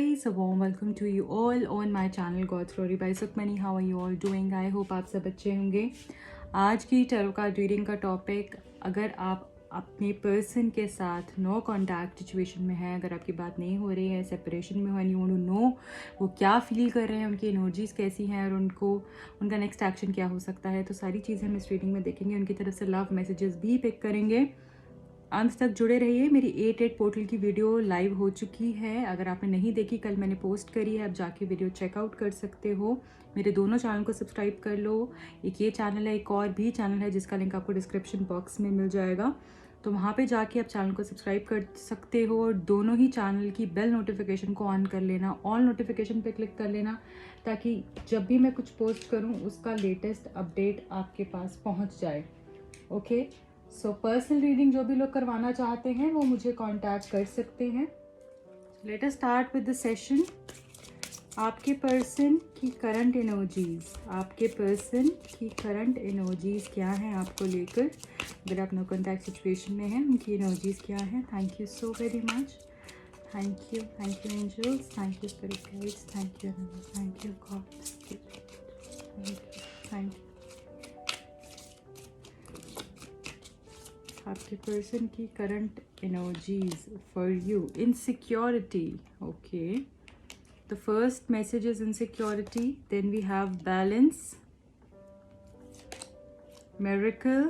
guys, a warm welcome to you all on my channel God Story by Sukhmani. How are you all doing? I hope आप सब अच्छे होंगे। आज की tarot card reading का topic, अगर आप अपने पर्सन के साथ नो कॉन्टैक्ट सिचुएशन में है, अगर आपकी बात नहीं हो रही है, सेपरेशन में हो and you want to know वो क्या फील कर रहे हैं, उनकी एनर्जीज कैसी हैं और उनका नेक्स्ट एक्शन क्या हो सकता है, तो सारी चीज़ें हम इस रीडिंग में देखेंगे। उनकी तरफ से लव मैसेजेस भी पिक करेंगे। अंत तक जुड़े रहिए। मेरी 8 पोर्टल की वीडियो लाइव हो चुकी है, अगर आपने नहीं देखी, कल मैंने पोस्ट करी है, आप जाके वीडियो चेकआउट कर सकते हो। मेरे दोनों चैनल को सब्सक्राइब कर लो। एक ये चैनल है, एक और भी चैनल है जिसका लिंक आपको डिस्क्रिप्शन बॉक्स में मिल जाएगा, तो वहाँ पे जाके आप चैनल को सब्सक्राइब कर सकते हो और दोनों ही चैनल की बेल नोटिफिकेशन को ऑन कर लेना, ऑल नोटिफिकेशन पे क्लिक कर लेना, ताकि जब भी मैं कुछ पोस्ट करूँ उसका लेटेस्ट अपडेट आपके पास पहुँच जाए। ओके, सो पर्सनल रीडिंग जो भी लोग करवाना चाहते हैं वो मुझे कांटेक्ट कर सकते हैं। Let us start with the session. आपके पर्सन की करंट एनर्जीज, आपके पर्सन की करंट एनर्जीज क्या हैं आपको लेकर, अगर आप नो कॉन्टैक्ट सिचुएशन में हैं, उनकी एनर्जीज क्या हैं। Thank you so very much. Thank you angels, thank you spirit guides, thank you God, thank you. आपके पर्सन की current energies for you, insecurity. Okay, the first message is insecurity, then we have balance, miracle,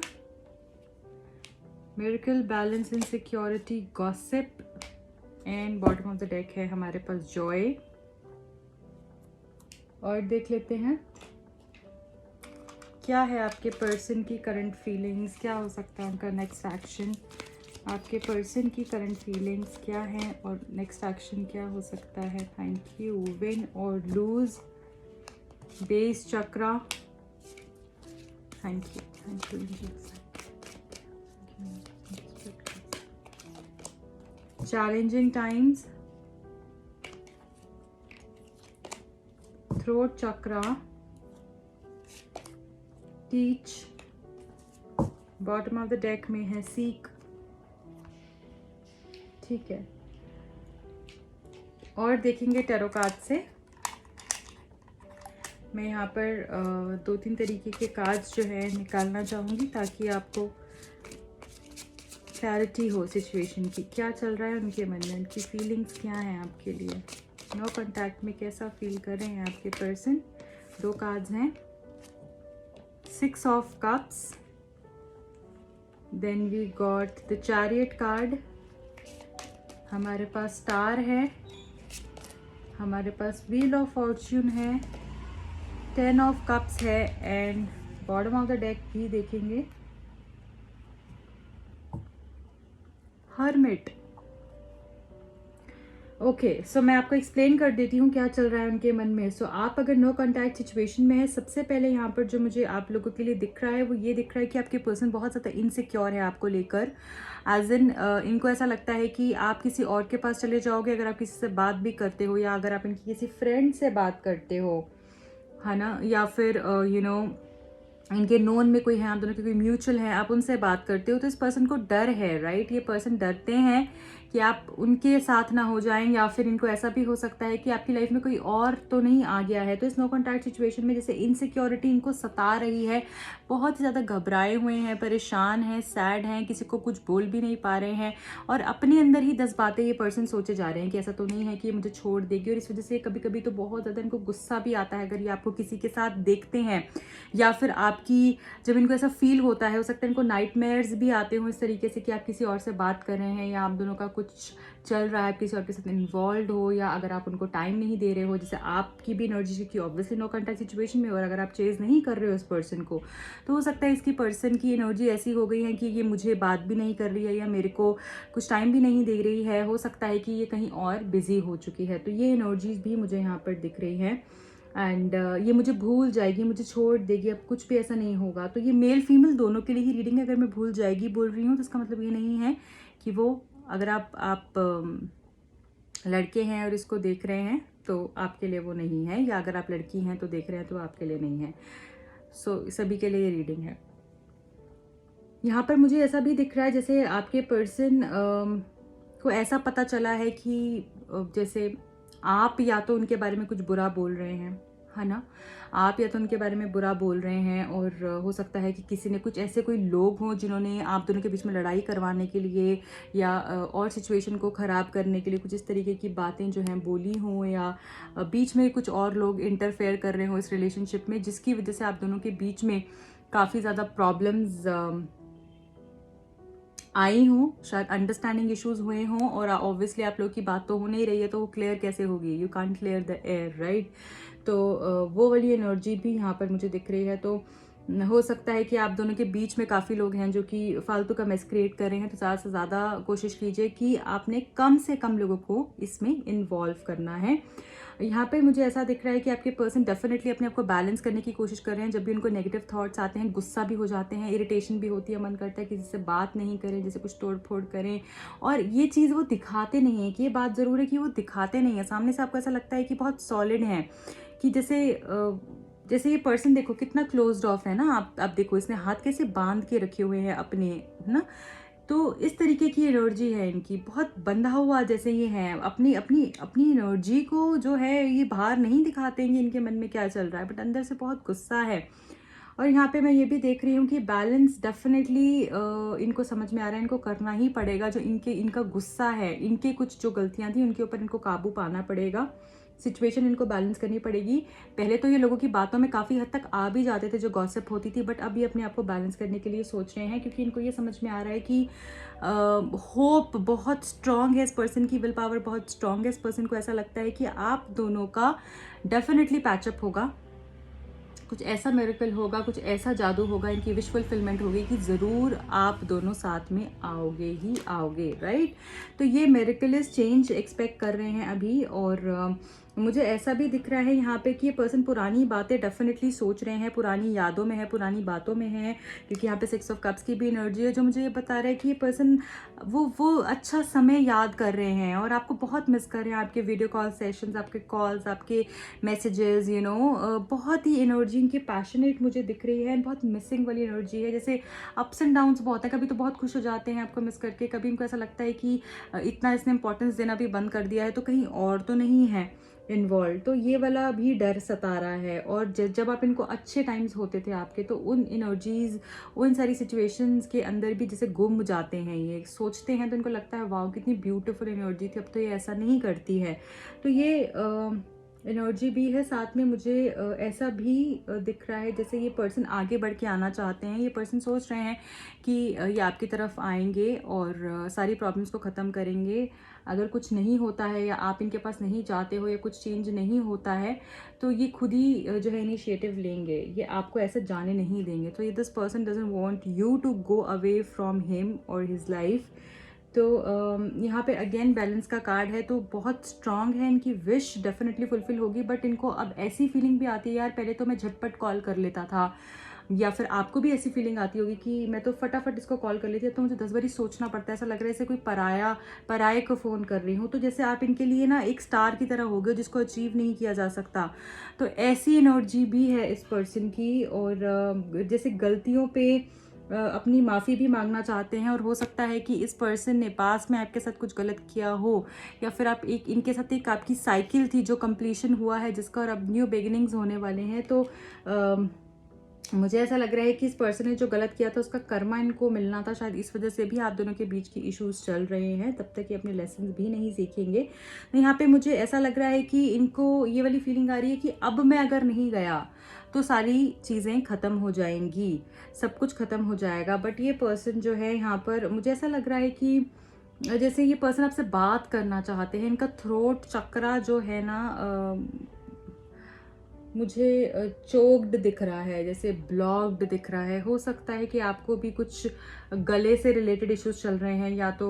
balance, insecurity, gossip and bottom of the deck है हमारे पास Joy. और देख लेते हैं क्या है आपके पर्सन की करंट फीलिंग्स, क्या हो सकता है उनका नेक्स्ट एक्शन। आपके पर्सन की करंट फीलिंग्स क्या हैं और नेक्स्ट एक्शन क्या हो सकता है। Thank you. विन और lose, base chakra, thank you. Challenging times, throat chakra, teach, bottom of the deck में है सीक। ठीक है, और देखेंगे टैरो कार्ड से। मैं यहाँ पर 2-3 तरीके के कार्ड्स जो है निकालना चाहूँगी ताकि आपको क्लैरिटी हो सिचुएशन की, क्या चल रहा है उनके मन में, उनकी फीलिंग्स क्या हैं आपके लिए, नो कॉन्टैक्ट में कैसा फील कर रहे हैं आपके पर्सन। 2 कार्ड्स हैं, 6 of cups, then we got the chariot card, हमारे पास स्टार है, हमारे पास व्हील ऑफ फॉर्च्यून है, 10 of cups है and bottom of the deck भी देखेंगे हर्मिट। ओके, सो मैं आपको एक्सप्लेन कर देती हूँ क्या चल रहा है उनके मन में। सो आप अगर नो कॉन्टैक्ट सिचुएशन में है, सबसे पहले यहाँ पर जो मुझे आप लोगों के लिए दिख रहा है वो ये दिख रहा है कि आपके पर्सन बहुत ज़्यादा इनसिक्योर है आपको लेकर। एज इन इनको ऐसा लगता है कि आप किसी और के पास चले जाओगे अगर आप किसी से बात भी करते हो, या अगर आप इनकी किसी फ्रेंड से बात करते हो, है ना, या फिर इनके नोन में कोई है, आप दोनों के कोई म्यूचुअल है, आप उनसे बात करते हो, तो इस पर्सन को डर है, राइट। ये पर्सन डरते हैं कि आप उनके साथ ना हो जाएं, या फिर इनको ऐसा भी हो सकता है कि आपकी लाइफ में कोई और तो नहीं आ गया है। तो इस नो कॉन्टैक्ट सिचुएशन में जैसे इनसिक्योरिटी इनको सता रही है, बहुत ही ज़्यादा घबराए हुए हैं, परेशान हैं, सैड हैं, किसी को कुछ बोल भी नहीं पा रहे हैं, और अपने अंदर ही 10 बातें ये पर्सन सोचे जा रहे हैं कि ऐसा तो नहीं है कि ये मुझे छोड़ देगी। और इस वजह से कभी कभी तो बहुत ज़्यादा इनको गुस्सा भी आता है अगर ये आपको किसी के साथ देखते हैं, या फिर आपकी जब इनको ऐसा फील होता है, हो सकता है इनको नाइटमेयर्स भी आते हो इस तरीके से कि आप किसी और से बात कर रहे हैं, या आप दोनों का कुछ चल रहा है, किसी और के साथ इन्वॉल्व हो, या अगर आप उनको टाइम नहीं दे रहे हो, जैसे आपकी भी एनर्जी की ऑब्वियसली नो कॉन्टैक्ट सिचुएशन में, और अगर आप चेज नहीं कर रहे हो उस पर्सन को, तो हो सकता है इसकी पर्सन की एनर्जी ऐसी हो गई है कि ये मुझे बात भी नहीं कर रही है, या मेरे को कुछ टाइम भी नहीं दे रही है। हो सकता है कि ये कहीं और बिजी हो चुकी है, तो ये एनर्जीज भी मुझे यहाँ पर दिख रही हैं। एंड ये मुझे भूल जाएगी, मुझे छोड़ देगी, अब कुछ भी ऐसा नहीं होगा। तो ये मेल फीमेल दोनों के लिए ही रीडिंग है। अगर मैं भूल जाएगी बोल रही हूँ तो इसका मतलब ये नहीं है कि वो, अगर आप लड़के हैं और इसको देख रहे हैं तो आपके लिए वो नहीं है, या अगर आप लड़की हैं तो देख रहे हैं तो आपके लिए नहीं है। सो सभी के लिए ये रीडिंग है। यहाँ पर मुझे ऐसा भी दिख रहा है जैसे आपके पर्सन को ऐसा पता चला है कि जैसे आप या तो उनके बारे में कुछ बुरा बोल रहे हैं, है ना? आप या तो उनके बारे में बुरा बोल रहे हैं, और हो सकता है कि किसी ने कुछ ऐसे कोई लोग हों जिन्होंने आप दोनों के बीच में लड़ाई करवाने के लिए या और सिचुएशन को ख़राब करने के लिए कुछ इस तरीके की बातें जो हैं बोली हों, या बीच में कुछ और लोग इंटरफेयर कर रहे हों इस रिलेशनशिप में, जिसकी वजह से आप दोनों के बीच में काफ़ी ज़्यादा प्रॉब्लम्स आई हों, शायद अंडरस्टैंडिंग इश्यूज हुए हों, और ऑब्वियसली आप लोग की बात तो हो नहीं रही है, तो वो क्लियर कैसे होगी? You can't clear the air, right? तो वो वाली एनर्जी भी यहाँ पर मुझे दिख रही है। तो हो सकता है कि आप दोनों के बीच में काफ़ी लोग हैं जो कि फालतू का मेस क्रिएट कर रहे हैं, तो ज़्यादा से ज़्यादा कोशिश कीजिए कि आपने कम से कम लोगों को इसमें इन्वॉल्व करना है। यहाँ पे मुझे ऐसा दिख रहा है कि आपके पर्सन डेफिनेटली अपने आप को बैलेंस करने की कोशिश कर रहे हैं। जब भी उनको नेगेटिव थॉट्स आते हैं, गुस्सा भी हो जाते हैं, इरिटेशन भी होती है, मन करता है कि जिससे बात नहीं करें, जिससे कुछ तोड़ फोड़ करें, और ये चीज़ वो दिखाते नहीं है। कि ये बात ज़रूर है कि वो दिखाते नहीं है, सामने से आपको ऐसा लगता है कि बहुत सॉलिड है, कि जैसे ये पर्सन देखो कितना क्लोज्ड ऑफ है ना। आप देखो इसने हाथ कैसे बांध के रखे हुए हैं अपने, है ना? तो इस तरीके की एनर्जी है इनकी, बहुत बंधा हुआ जैसे ये है। अपनी अपनी अपनी एनर्जी को जो है ये बाहर नहीं दिखाते हैं कि इनके मन में क्या चल रहा है, बट अंदर से बहुत गुस्सा है। और यहाँ पे मैं ये भी देख रही हूँ कि बैलेंस डेफिनेटली इनको समझ में आ रहा है, इनको करना ही पड़ेगा। जो इनका गुस्सा है, इनके कुछ जो गलतियाँ थी उनके ऊपर इनको काबू पाना पड़ेगा, सिचुएशन इनको बैलेंस करनी पड़ेगी। पहले तो ये लोगों की बातों में काफ़ी हद तक आ भी जाते थे जो गॉसिप होती थी, बट अब ये अपने आप को बैलेंस करने के लिए सोच रहे हैं, क्योंकि इनको ये समझ में आ रहा है कि होप बहुत स्ट्रांग है इस पर्सन की, विल पावर बहुत स्ट्रांग है इस पर्सन को। ऐसा लगता है कि आप दोनों का डेफिनेटली पैचअप होगा, कुछ ऐसा मिरेकल होगा, कुछ ऐसा जादू होगा, इनकी विश फुलफिलमेंट होगी कि ज़रूर आप दोनों साथ में आओगे ही आओगे, राइट? तो ये मिरेकलस चेंज एक्सपेक्ट कर रहे हैं अभी। और मुझे ऐसा भी दिख रहा है यहाँ पे कि ये पर्सन पुरानी बातें डेफिनेटली सोच रहे हैं, पुरानी यादों में है, पुरानी बातों में है, क्योंकि यहाँ पे 6 ऑफ कप्स की भी एनर्जी है, जो मुझे ये बता रहा है कि ये पर्सन वो अच्छा समय याद कर रहे हैं, और आपको बहुत मिस कर रहे हैं। आपके वीडियो कॉल सेशंस, आपके कॉल्स, आपके मैसेजेस, बहुत ही एनर्जी इनकी पैशनेट मुझे दिख रही है, बहुत मिसिंग वाली एनर्जी है। जैसे अप्स एंड डाउन्स बहुत है, कभी तो बहुत खुश हो जाते हैं आपको मिस करके, कभी इनको ऐसा लगता है कि इतना इसने इंपॉर्टेंस देना भी बंद कर दिया है, तो कहीं और तो नहीं है इन्वॉल्व। तो ये वाला भी डर सता रहा है। और जब आप इनको अच्छे टाइम्स होते थे आपके, तो उन एनर्जीज, उन सारी सिचुएशंस के अंदर भी जैसे गुम जाते हैं, ये सोचते हैं तो इनको लगता है वाह कितनी ब्यूटीफुल एनर्जी थी, अब तो ये ऐसा नहीं करती है। तो ये एनर्जी भी है। साथ में मुझे ऐसा भी दिख रहा है जैसे ये पर्सन आगे बढ़ के आना चाहते हैं। ये पर्सन सोच रहे हैं कि ये आपकी तरफ आएंगे और सारी प्रॉब्लम्स को ख़त्म करेंगे। अगर कुछ नहीं होता है या आप इनके पास नहीं जाते हो या कुछ चेंज नहीं होता है, तो ये खुद ही जो है इनिशिएटिव लेंगे, ये आपको ऐसे जाने नहीं देंगे। तो ये this person doesn't want you to go away from him और हिज लाइफ। तो यहाँ पे अगेन बैलेंस का कार्ड है, तो बहुत स्ट्रांग है, इनकी विश डेफिनेटली फुलफिल होगी। बट इनको अब ऐसी फीलिंग भी आती है यार, पहले तो मैं झटपट कॉल कर लेता था, या फिर आपको भी ऐसी फीलिंग आती होगी कि मैं तो फटाफट इसको कॉल कर लेती है, तो मुझे 10 बारी सोचना पड़ता है। ऐसा लग रहा है जैसे कोई पराये को फ़ोन कर रही हूँ। तो जैसे आप इनके लिए ना एक स्टार की तरह हो गए जिसको अचीव नहीं किया जा सकता। तो ऐसी एनर्जी भी है इस पर्सन की। और जैसे गलतियों पे अपनी माफ़ी भी मांगना चाहते हैं, और हो सकता है कि इस पर्सन ने पास में आपके साथ कुछ गलत किया हो, या फिर आप इनके साथ एक आपकी साइकिल थी जो कंप्लीशन हुआ है जिसका, और अब न्यू बिगिनिंग्स होने वाले हैं। तो मुझे ऐसा लग रहा है कि इस पर्सन ने जो गलत किया था उसका कर्मा इनको मिलना था, शायद इस वजह से भी आप दोनों के बीच की इश्यूज चल रहे हैं, तब तक ये अपने लेसन भी नहीं सीखेंगे। तो यहाँ पे मुझे ऐसा लग रहा है कि इनको ये वाली फीलिंग आ रही है कि अब मैं अगर नहीं गया तो सारी चीज़ें ख़त्म हो जाएंगी, सब कुछ ख़त्म हो जाएगा। बट ये पर्सन जो है यहाँ पर, मुझे ऐसा लग रहा है कि जैसे ये पर्सन आपसे बात करना चाहते हैं, इनका थ्रोट चक्रा जो है ना, मुझे चोक्ड दिख रहा है, जैसे ब्लॉक्ड दिख रहा है। हो सकता है कि आपको भी कुछ गले से रिलेटेड इश्यूज चल रहे हैं, या तो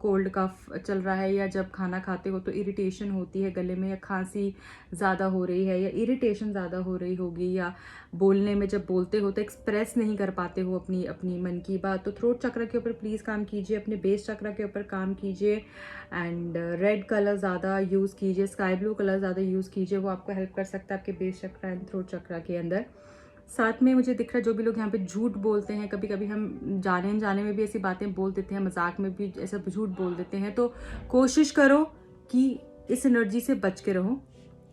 कोल्ड कफ चल रहा है, या जब खाना खाते हो तो इरिटेशन होती है गले में, या खांसी ज़्यादा हो रही है, या इरिटेशन ज़्यादा हो रही होगी, या बोलने में जब बोलते हो तो एक्सप्रेस नहीं कर पाते हो अपनी अपनी मन की बात। तो थ्रोट चक्र के ऊपर प्लीज़ काम कीजिए, अपने बेस चक्र के ऊपर काम कीजिए, एंड रेड कलर ज़्यादा यूज़ कीजिए, स्काई ब्लू कलर ज़्यादा यूज़ कीजिए, वो आपको हेल्प कर सकता है आपके बेस चक्र एंड थ्रोट चक्र के अंदर। साथ में मुझे दिख रहा है जो भी लोग यहाँ पे झूठ बोलते हैं, कभी कभी हम जाने अनजाने में भी ऐसी बातें बोल देते हैं, मजाक में भी ऐसा झूठ बोल देते हैं, तो कोशिश करो कि इस एनर्जी से बच के रहो,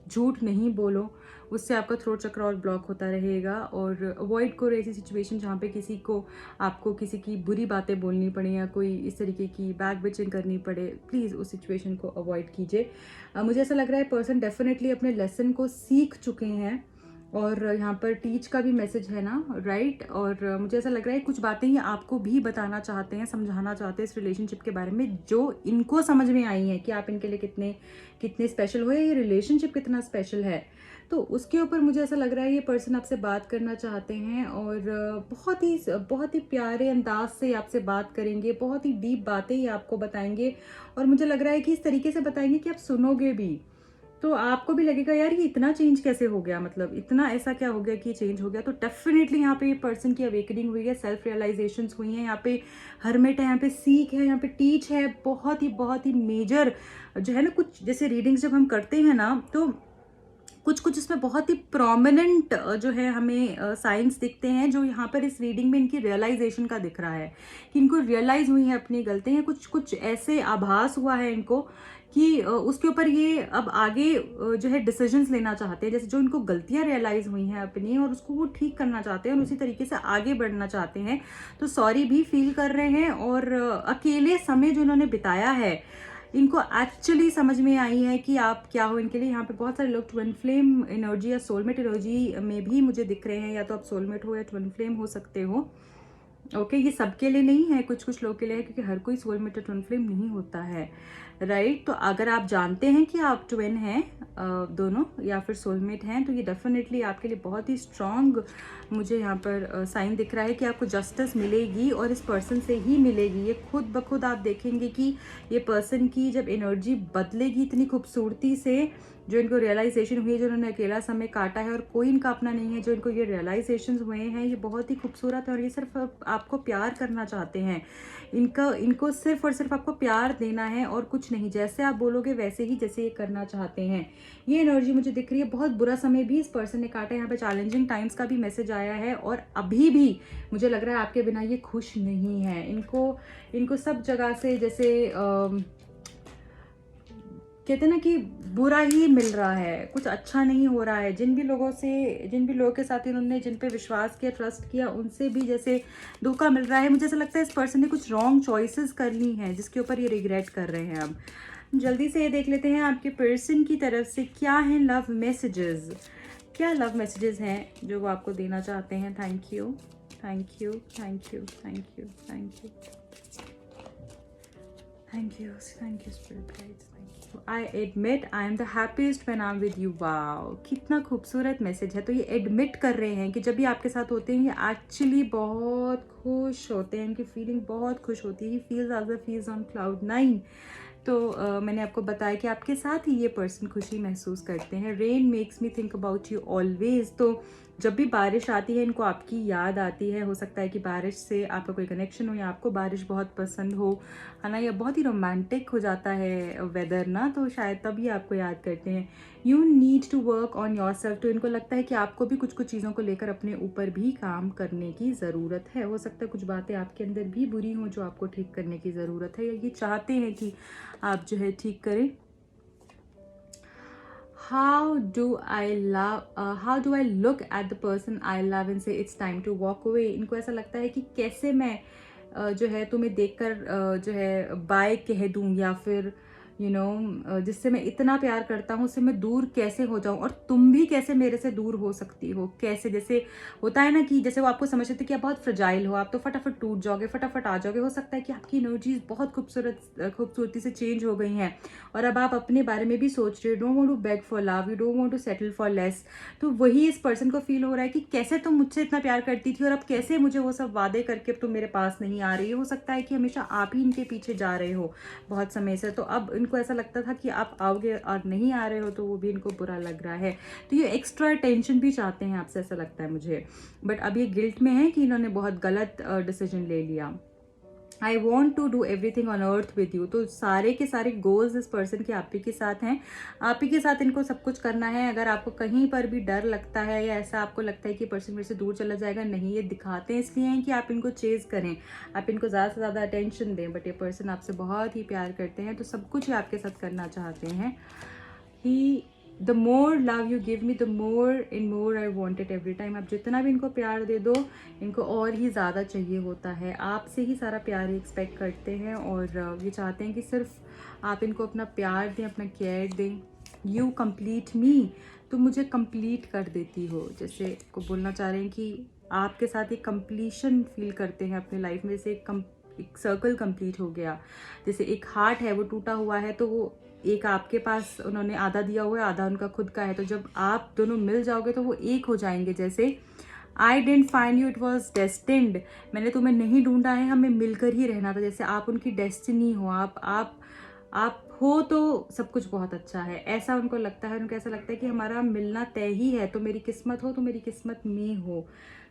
झूठ नहीं बोलो, उससे आपका थ्रोट चक्र और ब्लॉक होता रहेगा। और अवॉइड करो ऐसी सिचुएशन जहाँ पे किसी को आपको किसी की बुरी बातें बोलनी पड़े या कोई इस तरीके की बैक बिचिंग करनी पड़े। प्लीज़ उस सिचुएशन को अवॉइड कीजिए। मुझे ऐसा लग रहा है पर्सन डेफिनेटली अपने लेसन को सीख चुके हैं और यहाँ पर टीच का भी मैसेज है ना, राइट। और मुझे ऐसा लग रहा है कुछ बातें ये आपको भी बताना चाहते हैं, समझाना चाहते हैं इस रिलेशनशिप के बारे में, जो इनको समझ में आई है कि आप इनके लिए कितने कितने स्पेशल हो या ये रिलेशनशिप कितना स्पेशल है। तो उसके ऊपर मुझे ऐसा लग रहा है ये पर्सन आपसे बात करना चाहते हैं और बहुत ही प्यारे अंदाज से आपसे बात करेंगे, बहुत ही डीप बातें ये आपको बताएंगे। और मुझे लग रहा है कि इस तरीके से बताएंगे कि आप सुनोगे भी, तो आपको भी लगेगा यार ये इतना चेंज कैसे हो गया, मतलब इतना ऐसा क्या हो गया कि ये चेंज हो गया। तो डेफिनेटली यहाँ पे ये पर्सन की अवेकनिंग हुई है, सेल्फ रियलाइजेशंस हुई हैं, यहाँ पे हरमिट है, यहाँ पे सीख है, यहाँ पे टीच है, बहुत ही मेजर जो है ना। कुछ जैसे रीडिंग्स जब हम करते हैं ना तो कुछ इसमें बहुत ही प्रोमिनेंट जो है हमें साइंस दिखते हैं, जो यहाँ पर इस रीडिंग में इनकी रियलाइजेशन का दिख रहा है कि इनको रियलाइज हुई है अपनी गलतियाँ। कुछ ऐसे आभास हुआ है इनको कि उसके ऊपर ये अब आगे जो है डिसीजंस लेना चाहते हैं, जैसे जो इनको गलतियां रियलाइज हुई हैं अपनी और उसको वो ठीक करना चाहते हैं और उसी तरीके से आगे बढ़ना चाहते हैं। तो सॉरी भी फील कर रहे हैं और अकेले समय जो इन्होंने बिताया है इनको एक्चुअली समझ में आई है कि आप क्या हो इनके लिए। यहाँ पे बहुत सारे लोग ट्विन फ्लेम एनर्जी या सोलमेट एनर्जी में भी मुझे दिख रहे हैं, या तो आप सोलमेट हो या ट्विन फ्लेम हो सकते हो। ओके, ये सबके लिए नहीं है, कुछ लोग के लिए है, क्योंकि हर कोई सोलमेट या ट्विन फ्लेम नहीं होता है, राइट। तो अगर आप जानते हैं कि आप ट्विन हैं दोनों या फिर सोलमेट हैं, तो ये डेफिनेटली आपके लिए बहुत ही स्ट्रॉन्ग मुझे यहाँ पर साइन दिख रहा है कि आपको जस्टिस मिलेगी और इस पर्सन से ही मिलेगी। ये खुद ब खुद आप देखेंगे कि ये पर्सन की जब एनर्जी बदलेगी इतनी खूबसूरती से, जो इनको रियलाइजेशन हुई है, जो उन्होंने अकेला समय काटा है और कोई इनका अपना नहीं है, जो इनको ये रियलाइजेशन हुए हैं, ये बहुत ही खूबसूरत है और ये सिर्फ आपको प्यार करना चाहते हैं। इनको सिर्फ और सिर्फ आपको प्यार देना है और कुछ नहीं। जैसे आप बोलोगे वैसे ही जैसे ये करना चाहते हैं। ये एनर्जी मुझे दिख रही है। बहुत बुरा समय भी इस पर्सन ने काटा है, यहाँ पे चैलेंजिंग टाइम्स का भी मैसेज आया है और अभी भी मुझे लग रहा है आपके बिना ये खुश नहीं है। इनको सब जगह से जैसे कहते हैं ना कि बुरा ही मिल रहा है, कुछ अच्छा नहीं हो रहा है। जिन भी लोगों के साथ इन्होंने जिन पे विश्वास किया, ट्रस्ट किया, उनसे भी जैसे धोखा मिल रहा है। मुझे ऐसा लगता है इस पर्सन ने कुछ रॉन्ग चॉइसेस कर ली हैं जिसके ऊपर ये रिग्रेट कर रहे हैं। अब जल्दी से ये देख लेते हैं आपके पर्सन की तरफ से क्या है लव मैसेजेस, क्या लव मैसेजेस हैं जो वो आपको देना चाहते हैं। Thank you, thank you, thank you, thank you, thank you, thank you, thank you spirit guides, thank you. I admit I am the happiest when I am with you. Wow, कितना खूबसूरत message है। तो ये admit कर रहे हैं कि जब भी आपके साथ होते हैं ये एक्चुअली बहुत खुश होते हैं, इनकी फीलिंग बहुत खुश होती है। He feels as a feels on cloud 9। तो मैंने आपको बताया कि आपके साथ ही ये पर्सन खुशी महसूस करते हैं। Rain makes me think about you always. तो जब भी बारिश आती है इनको आपकी याद आती है। हो सकता है कि बारिश से आपका कोई कनेक्शन हो या आपको बारिश बहुत पसंद हो, है ना, या बहुत ही रोमांटिक हो जाता है वेदर ना, तो शायद तभी आपको याद करते हैं। You need to work on yourself. तो इनको लगता है कि आपको भी कुछ चीज़ों को लेकर अपने ऊपर भी काम करने की ज़रूरत है। हो सकता है कुछ बातें आपके अंदर भी बुरी हों जो आपको ठीक करने की ज़रूरत है, या ये चाहते हैं कि आप जो है ठीक करें। How do I look at the person I love and say it's time to walk away? इनको ऐसा लगता है कि कैसे मैं जो है तुम्हें देखकर जो है बाय कह दूं, या फिर जिससे मैं इतना प्यार करता हूँ उससे मैं दूर कैसे हो जाऊं, और तुम भी कैसे मेरे से दूर हो सकती हो। कैसे, जैसे होता है ना कि जैसे वो आपको समझते थे कि आप बहुत फ्रजाइल हो, आप तो फटाफट टूट जाओगे, फटाफट आ जाओगे। हो सकता है कि आपकी एनर्जीज बहुत खूबसूरती से चेंज हो गई हैं और अब आप अपने बारे में भी सोच रहे हो। Don't want to beg for love, you don't want to settle for less. तो वही इस पर्सन को फील हो रहा है कि कैसे तुम मुझसे इतना प्यार करती थी और अब कैसे मुझे वो सब वादे करके अब तुम मेरे पास नहीं आ रही हो। सकता है कि हमेशा आप ही इनके पीछे जा रहे हो बहुत समय से, तो अब इनको ऐसा लगता था कि आप आओगे और नहीं आ रहे हो, तो वो भी इनको बुरा लग रहा है। तो ये एक्स्ट्रा टेंशन भी चाहते हैं आपसे, ऐसा लगता है मुझे। बट अब ये गिल्ट में है कि इन्होंने बहुत गलत डिसीजन ले लिया। I want to do everything on earth with you. तो सारे के सारे गोल्स इस पर्सन के आप ही के साथ हैं, आप ही के साथ इनको सब कुछ करना है। अगर आपको कहीं पर भी डर लगता है या ऐसा आपको लगता है कि पर्सन मेरे से दूर चला जाएगा, नहीं, ये दिखाते हैं इसलिए हैं कि आप इनको चेज करें, आप इनको ज़्यादा से ज़्यादा अटेंशन दें। बट ये पर्सन आपसे बहुत ही प्यार करते हैं, तो सब कुछ ही आपके साथ करना चाहते हैं। He the more love you give me the more in more I want it every time. आप जितना भी इनको प्यार दे दो, इनको और ही ज़्यादा चाहिए होता है। आपसे ही सारा प्यार ही एक्सपेक्ट करते हैं और ये चाहते हैं कि सिर्फ आप इनको अपना प्यार दें, अपना केयर दें। यू कंप्लीट मी, तुम मुझे कंप्लीट कर देती हो। जैसे को बोलना चाह रहे हैं कि आपके साथ एक कंप्लीशन फील करते हैं अपनी लाइफ में। जैसे एक सर्कल कंप्लीट हो गया, जैसे एक हार्ट है वो टूटा हुआ है, तो वो एक आपके पास उन्होंने आधा दिया हुआ है, आधा उनका खुद का है। तो जब आप दोनों मिल जाओगे तो वो एक हो जाएंगे। जैसे I didn't find you, it was destined, मैंने तुम्हें नहीं ढूंढा है, हमें मिलकर ही रहना था। जैसे आप उनकी डेस्टिनी हो, आप हो तो सब कुछ बहुत अच्छा है, ऐसा उनको लगता है। उनको ऐसा लगता है कि हमारा मिलना तय ही है, तो मेरी किस्मत हो तो मेरी किस्मत में हो।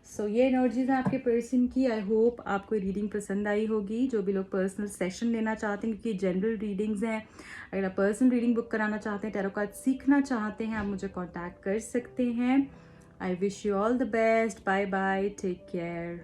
सो ये एनर्जीज हैं आपके पर्सन की। आई होप आपको रीडिंग पसंद आई होगी। जो भी लोग पर्सनल सेशन लेना चाहते हैं, क्योंकि जनरल रीडिंग्स हैं, अगर आप पर्सनल रीडिंग बुक कराना चाहते हैं, टैरो कार्ड सीखना चाहते हैं, आप मुझे कॉन्टैक्ट कर सकते हैं। I wish you all the best. Bye bye, take care.